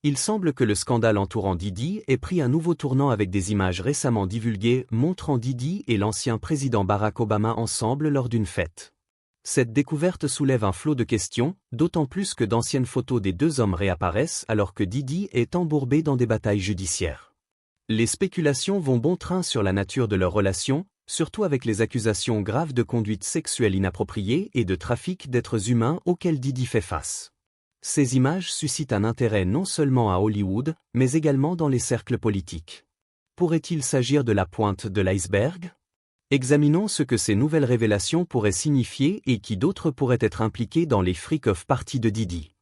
Il semble que le scandale entourant Didi ait pris un nouveau tournant avec des images récemment divulguées montrant Didi et l'ancien président Barack Obama ensemble lors d'une fête. Cette découverte soulève un flot de questions, d'autant plus que d'anciennes photos des deux hommes réapparaissent alors que Didi est embourbé dans des batailles judiciaires. Les spéculations vont bon train sur la nature de leur relation, surtout avec les accusations graves de conduite sexuelle inappropriée et de trafic d'êtres humains auxquels Didi fait face. Ces images suscitent un intérêt non seulement à Hollywood, mais également dans les cercles politiques. Pourrait-il s'agir de la pointe de l'iceberg? Examinons ce que ces nouvelles révélations pourraient signifier et qui d'autres pourraient être impliqués dans les freak-off parties de Didi.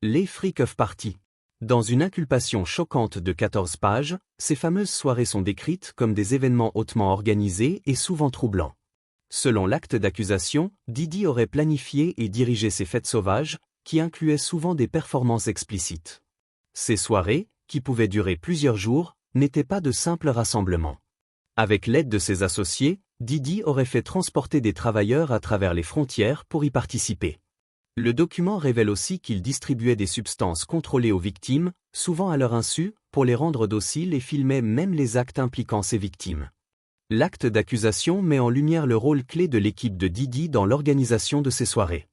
Les freak-off parties. Dans une inculpation choquante de 14 pages, ces fameuses soirées sont décrites comme des événements hautement organisés et souvent troublants. Selon l'acte d'accusation, Didi aurait planifié et dirigé ces fêtes sauvages, qui incluaient souvent des performances explicites. Ces soirées, qui pouvaient durer plusieurs jours, n'étaient pas de simples rassemblements. Avec l'aide de ses associés, Didi aurait fait transporter des travailleurs à travers les frontières pour y participer. Le document révèle aussi qu'il distribuait des substances contrôlées aux victimes, souvent à leur insu, pour les rendre dociles et filmait même les actes impliquant ces victimes. L'acte d'accusation met en lumière le rôle clé de l'équipe de Didi dans l'organisation de ces soirées.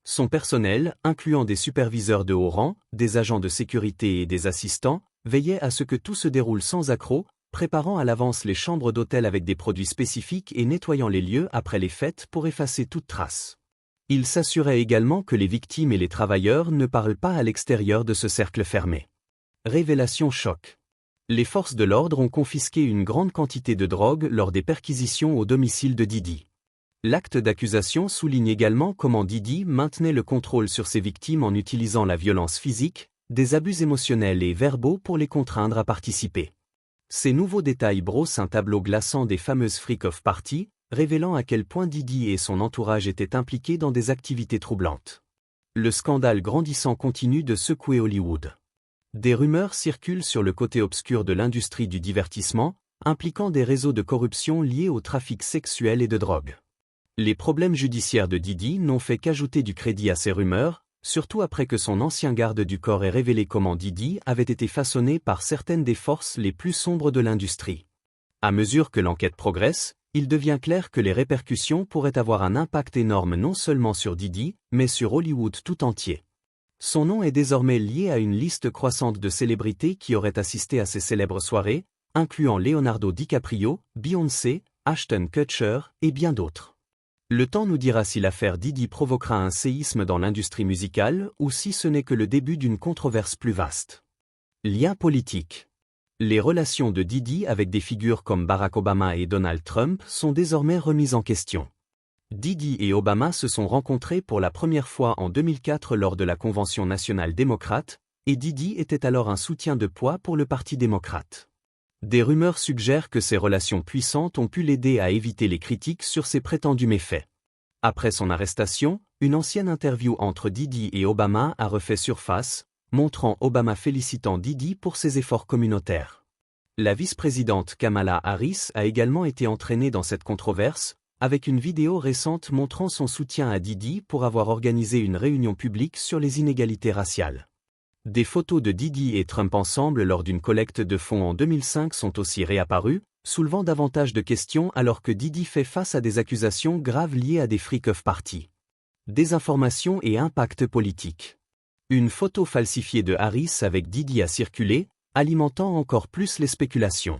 Son personnel, incluant des superviseurs de haut rang, des agents de sécurité et des assistants, veillait à ce que tout se déroule sans accroc, préparant à l'avance les chambres d'hôtel avec des produits spécifiques et nettoyant les lieux après les fêtes pour effacer toute trace. Il s'assurait également que les victimes et les travailleurs ne parlent pas à l'extérieur de ce cercle fermé. Révélation choc. Les forces de l'ordre ont confisqué une grande quantité de drogue lors des perquisitions au domicile de Didi. L'acte d'accusation souligne également comment Didi maintenait le contrôle sur ses victimes en utilisant la violence physique, des abus émotionnels et verbaux pour les contraindre à participer. Ces nouveaux détails brossent un tableau glaçant des fameuses freak-off parties, révélant à quel point Didi et son entourage étaient impliqués dans des activités troublantes. Le scandale grandissant continue de secouer Hollywood. Des rumeurs circulent sur le côté obscur de l'industrie du divertissement, impliquant des réseaux de corruption liés au trafic sexuel et de drogue. Les problèmes judiciaires de Didi n'ont fait qu'ajouter du crédit à ces rumeurs, surtout après que son ancien garde du corps ait révélé comment Didi avait été façonné par certaines des forces les plus sombres de l'industrie. À mesure que l'enquête progresse, il devient clair que les répercussions pourraient avoir un impact énorme non seulement sur Didi, mais sur Hollywood tout entier. Son nom est désormais lié à une liste croissante de célébrités qui auraient assisté à ces célèbres soirées, incluant Leonardo DiCaprio, Beyoncé, Ashton Kutcher et bien d'autres. Le temps nous dira si l'affaire Didi provoquera un séisme dans l'industrie musicale ou si ce n'est que le début d'une controverse plus vaste. Liens politiques. Les relations de Didi avec des figures comme Barack Obama et Donald Trump sont désormais remises en question. Didi et Obama se sont rencontrés pour la première fois en 2004 lors de la Convention nationale démocrate, et Didi était alors un soutien de poids pour le Parti démocrate. Des rumeurs suggèrent que ces relations puissantes ont pu l'aider à éviter les critiques sur ses prétendus méfaits. Après son arrestation, une ancienne interview entre Didi et Obama a refait surface, montrant Obama félicitant Didi pour ses efforts communautaires. La vice-présidente Kamala Harris a également été entraînée dans cette controverse, avec une vidéo récente montrant son soutien à Didi pour avoir organisé une réunion publique sur les inégalités raciales. Des photos de Didi et Trump ensemble lors d'une collecte de fonds en 2005 sont aussi réapparues, soulevant davantage de questions alors que Didi fait face à des accusations graves liées à des freak-off parties. Désinformation et impact politique. Une photo falsifiée de Harris avec Didi a circulé, alimentant encore plus les spéculations.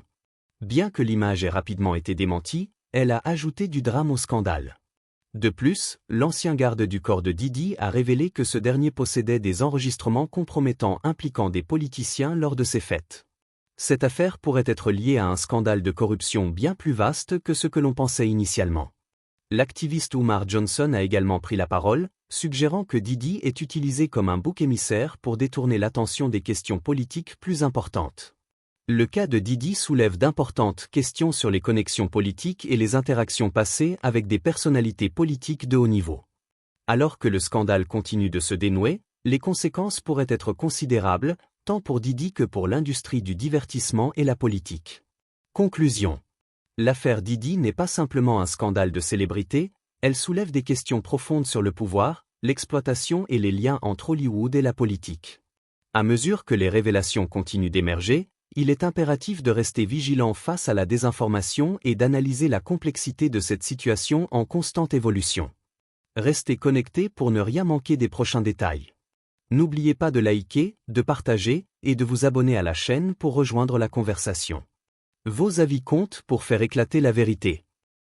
Bien que l'image ait rapidement été démentie, elle a ajouté du drame au scandale. De plus, l'ancien garde du corps de Didi a révélé que ce dernier possédait des enregistrements compromettants impliquant des politiciens lors de ses fêtes. Cette affaire pourrait être liée à un scandale de corruption bien plus vaste que ce que l'on pensait initialement. L'activiste Umar Johnson a également pris la parole, suggérant que Didi est utilisé comme un bouc émissaire pour détourner l'attention des questions politiques plus importantes. Le cas de Didi soulève d'importantes questions sur les connexions politiques et les interactions passées avec des personnalités politiques de haut niveau. Alors que le scandale continue de se dénouer, les conséquences pourraient être considérables, tant pour Didi que pour l'industrie du divertissement et la politique. Conclusion. L'affaire Didi n'est pas simplement un scandale de célébrité, elle soulève des questions profondes sur le pouvoir, l'exploitation et les liens entre Hollywood et la politique. À mesure que les révélations continuent d'émerger, il est impératif de rester vigilant face à la désinformation et d'analyser la complexité de cette situation en constante évolution. Restez connectés pour ne rien manquer des prochains détails. N'oubliez pas de liker, de partager et de vous abonner à la chaîne pour rejoindre la conversation. Vos avis comptent pour faire éclater la vérité.